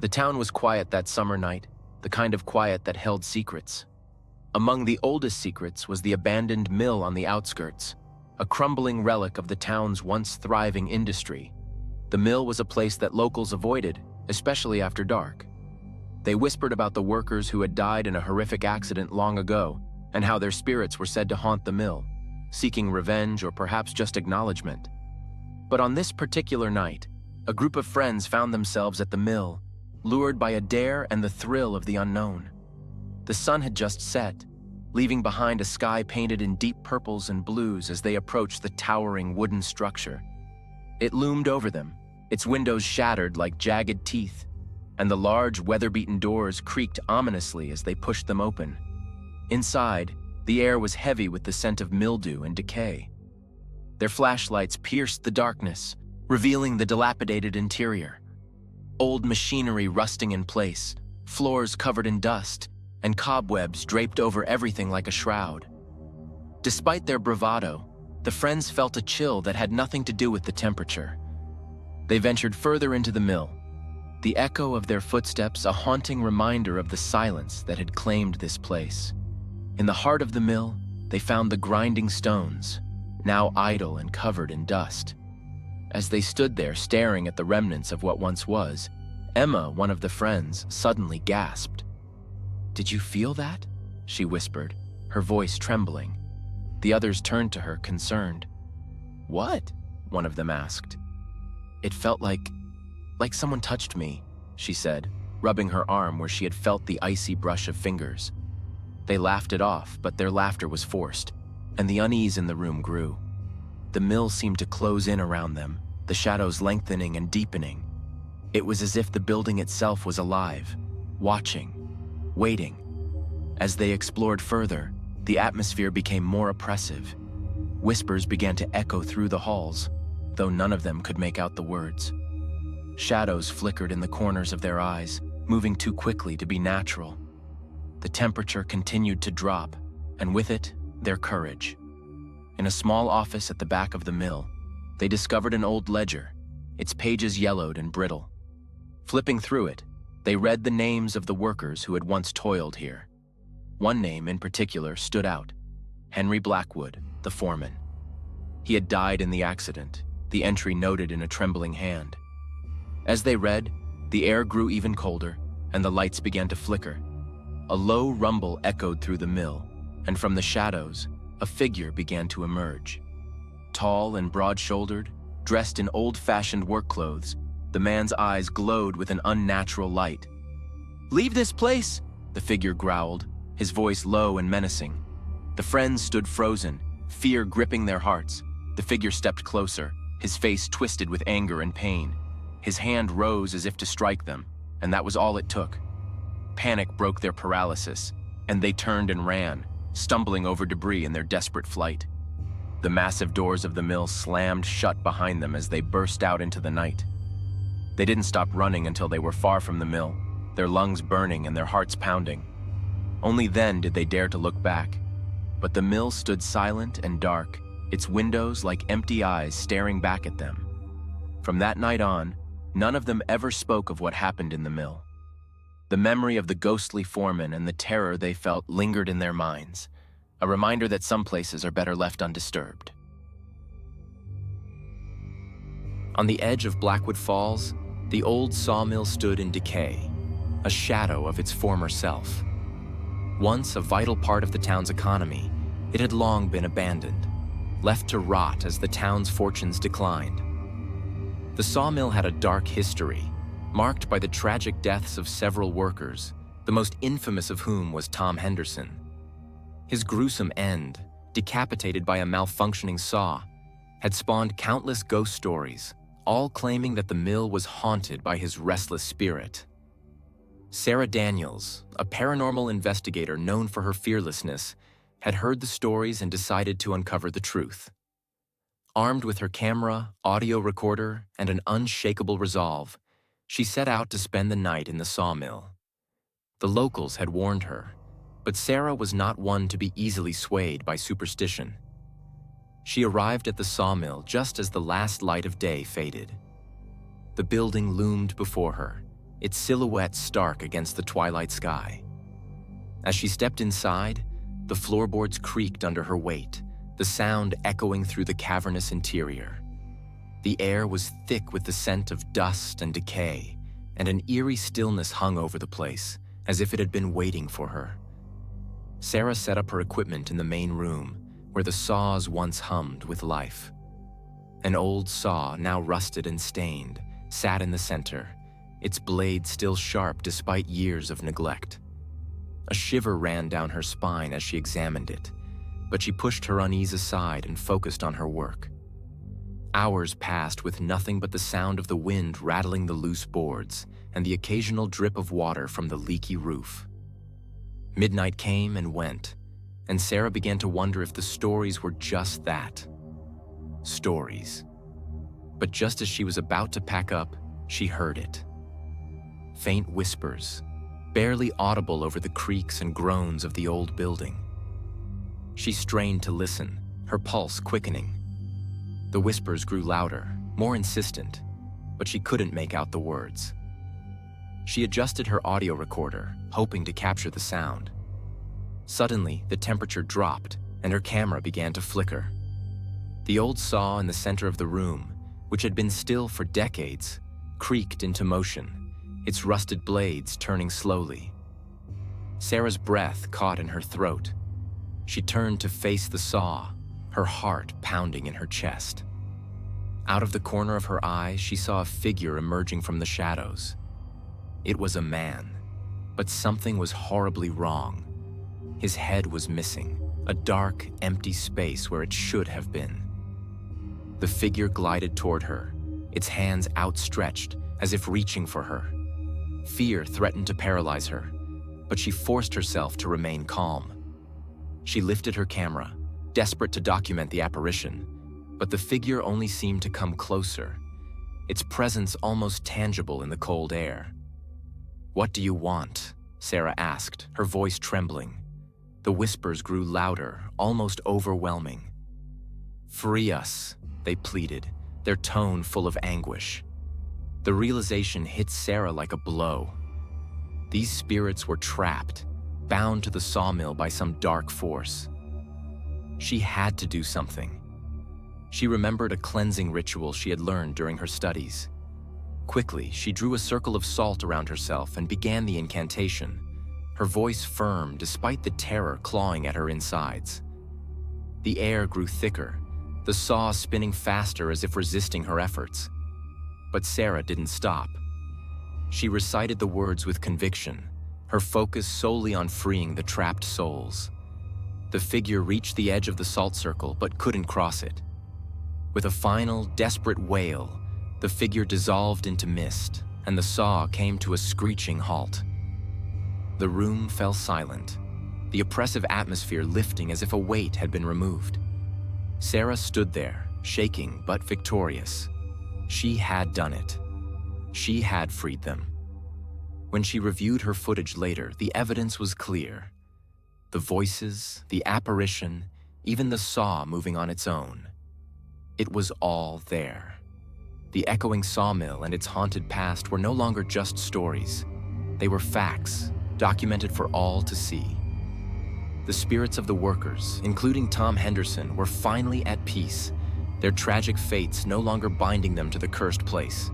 The town was quiet that summer night, the kind of quiet that held secrets. Among the oldest secrets was the abandoned mill on the outskirts, a crumbling relic of the town's once thriving industry. The mill was a place that locals avoided, especially after dark. They whispered about the workers who had died in a horrific accident long ago, and how their spirits were said to haunt the mill, seeking revenge or perhaps just acknowledgement. But on this particular night, a group of friends found themselves at the mill, lured by a dare and the thrill of the unknown. The sun had just set, leaving behind a sky painted in deep purples and blues as they approached the towering wooden structure. It loomed over them, its windows shattered like jagged teeth, and the large, weather-beaten doors creaked ominously as they pushed them open. Inside, the air was heavy with the scent of mildew and decay. Their flashlights pierced the darkness, revealing the dilapidated interior. Old machinery rusting in place, floors covered in dust, and cobwebs draped over everything like a shroud. Despite their bravado, the friends felt a chill that had nothing to do with the temperature. They ventured further into the mill, the echo of their footsteps a haunting reminder of the silence that had claimed this place. In the heart of the mill, they found the grinding stones, now idle and covered in dust. As they stood there staring at the remnants of what once was, Emma, one of the friends, suddenly gasped. "Did you feel that?" she whispered, her voice trembling. The others turned to her, concerned. "What?" one of them asked. "It felt like someone touched me," she said, rubbing her arm where she had felt the icy brush of fingers. They laughed it off, but their laughter was forced, and the unease in the room grew. The mill seemed to close in around them, the shadows lengthening and deepening. It was as if the building itself was alive, watching, waiting. As they explored further, the atmosphere became more oppressive. Whispers began to echo through the halls, though none of them could make out the words. Shadows flickered in the corners of their eyes, moving too quickly to be natural. The temperature continued to drop, and with it, their courage. In a small office at the back of the mill, they discovered an old ledger, its pages yellowed and brittle. Flipping through it, they read the names of the workers who had once toiled here. One name in particular stood out: Henry Blackwood, the foreman. He had died in the accident, the entry noted in a trembling hand. As they read, the air grew even colder, and the lights began to flicker. A low rumble echoed through the mill, and from the shadows, a figure began to emerge. Tall and broad-shouldered, dressed in old-fashioned work clothes, the man's eyes glowed with an unnatural light. "Leave this place!" the figure growled, his voice low and menacing. The friends stood frozen, fear gripping their hearts. The figure stepped closer, his face twisted with anger and pain. His hand rose as if to strike them, and that was all it took. Panic broke their paralysis, and they turned and ran, stumbling over debris in their desperate flight. The massive doors of the mill slammed shut behind them as they burst out into the night. They didn't stop running until they were far from the mill, their lungs burning and their hearts pounding. Only then did they dare to look back. But the mill stood silent and dark, its windows like empty eyes staring back at them. From that night on, none of them ever spoke of what happened in the mill. The memory of the ghostly foreman and the terror they felt lingered in their minds, a reminder that some places are better left undisturbed. On the edge of Blackwood Falls, the old sawmill stood in decay, a shadow of its former self. Once a vital part of the town's economy, it had long been abandoned, left to rot as the town's fortunes declined. The sawmill had a dark history, marked by the tragic deaths of several workers, the most infamous of whom was Tom Henderson. His gruesome end, decapitated by a malfunctioning saw, had spawned countless ghost stories, all claiming that the mill was haunted by his restless spirit. Sarah Daniels, a paranormal investigator known for her fearlessness, had heard the stories and decided to uncover the truth. Armed with her camera, audio recorder, and an unshakable resolve, she set out to spend the night in the sawmill. The locals had warned her, but Sarah was not one to be easily swayed by superstition. She arrived at the sawmill just as the last light of day faded. The building loomed before her, its silhouette stark against the twilight sky. As she stepped inside, the floorboards creaked under her weight, the sound echoing through the cavernous interior. The air was thick with the scent of dust and decay, and an eerie stillness hung over the place, as if it had been waiting for her. Sarah set up her equipment in the main room, where the saws once hummed with life. An old saw, now rusted and stained, sat in the center, its blade still sharp despite years of neglect. A shiver ran down her spine as she examined it, but she pushed her unease aside and focused on her work. Hours passed with nothing but the sound of the wind rattling the loose boards and the occasional drip of water from the leaky roof. Midnight came and went, and Sarah began to wonder if the stories were just that. Stories. But just as she was about to pack up, she heard it. Faint whispers, barely audible over the creaks and groans of the old building. She strained to listen, her pulse quickening. The whispers grew louder, more insistent, but she couldn't make out the words. She adjusted her audio recorder, hoping to capture the sound. Suddenly, the temperature dropped, and her camera began to flicker. The old saw in the center of the room, which had been still for decades, creaked into motion, its rusted blades turning slowly. Sarah's breath caught in her throat. She turned to face the saw, her heart pounding in her chest. Out of the corner of her eye, she saw a figure emerging from the shadows. It was a man, but something was horribly wrong. His head was missing, a dark, empty space where it should have been. The figure glided toward her, its hands outstretched as if reaching for her. Fear threatened to paralyze her, but she forced herself to remain calm. She lifted her camera, desperate to document the apparition, but the figure only seemed to come closer, its presence almost tangible in the cold air. "What do you want?" Sarah asked, her voice trembling. The whispers grew louder, almost overwhelming. "Free us," they pleaded, their tone full of anguish. The realization hit Sarah like a blow. These spirits were trapped, bound to the sawmill by some dark force. She had to do something. She remembered a cleansing ritual she had learned during her studies. Quickly, she drew a circle of salt around herself and began the incantation, her voice firm despite the terror clawing at her insides. The air grew thicker, the saw spinning faster as if resisting her efforts. But Sarah didn't stop. She recited the words with conviction, her focus solely on freeing the trapped souls. The figure reached the edge of the salt circle but couldn't cross it. With a final, desperate wail, the figure dissolved into mist, and the saw came to a screeching halt. The room fell silent, the oppressive atmosphere lifting as if a weight had been removed. Sarah stood there, shaking but victorious. She had done it. She had freed them. When she reviewed her footage later, the evidence was clear. The voices, the apparition, even the saw moving on its own. It was all there. The echoing sawmill and its haunted past were no longer just stories. They were facts, documented for all to see. The spirits of the workers, including Tom Henderson, were finally at peace, their tragic fates no longer binding them to the cursed place.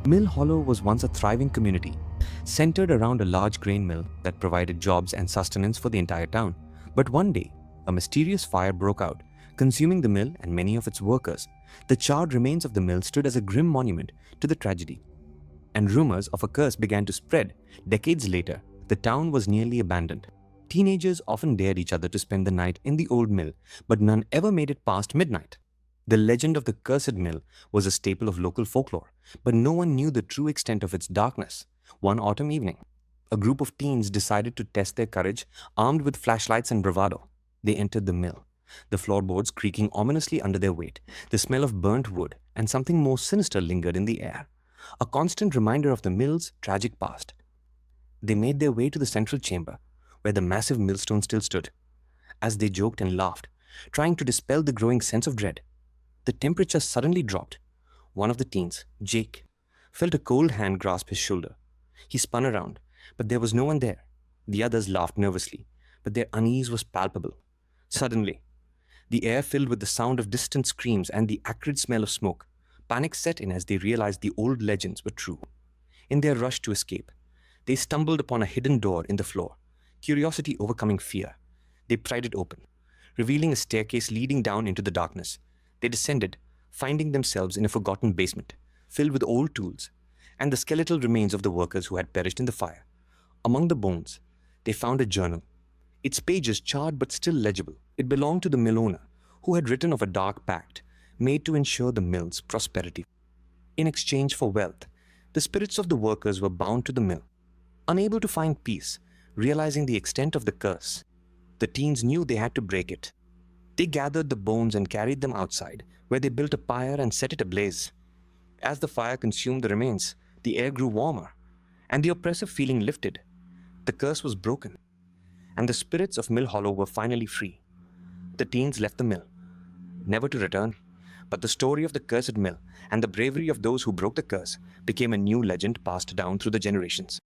Mill Hollow was once a thriving community, centered around a large grain mill that provided jobs and sustenance for the entire town. But one day, a mysterious fire broke out, consuming the mill and many of its workers. The charred remains of the mill stood as a grim monument to the tragedy. And rumors of a curse began to spread. Decades later, the town was nearly abandoned. Teenagers often dared each other to spend the night in the old mill, but none ever made it past midnight. The legend of the cursed mill was a staple of local folklore, but no one knew the true extent of its darkness. One autumn evening, a group of teens decided to test their courage, armed with flashlights and bravado. They entered the mill, the floorboards creaking ominously under their weight. The smell of burnt wood and something more sinister lingered in the air, a constant reminder of the mill's tragic past. They made their way to the central chamber, where the massive millstone still stood. As they joked and laughed, trying to dispel the growing sense of dread, the temperature suddenly dropped. One of the teens, Jake, felt a cold hand grasp his shoulder. He spun around, but there was no one there. The others laughed nervously, but their unease was palpable. Suddenly, the air filled with the sound of distant screams and the acrid smell of smoke. Panic set in as they realized the old legends were true. In their rush to escape, they stumbled upon a hidden door in the floor, curiosity overcoming fear. They pried it open, revealing a staircase leading down into the darkness. They descended, finding themselves in a forgotten basement, filled with old tools and the skeletal remains of the workers who had perished in the fire. Among the bones, they found a journal, its pages charred but still legible. It belonged to the mill owner, who had written of a dark pact made to ensure the mill's prosperity. In exchange for wealth, the spirits of the workers were bound to the mill. Unable to find peace, realizing the extent of the curse, the teens knew they had to break it. They gathered the bones and carried them outside, where they built a pyre and set it ablaze. As the fire consumed the remains, the air grew warmer, and the oppressive feeling lifted. The curse was broken, and the spirits of Mill Hollow were finally free. The teens left the mill, never to return, but the story of the cursed mill and the bravery of those who broke the curse became a new legend passed down through the generations.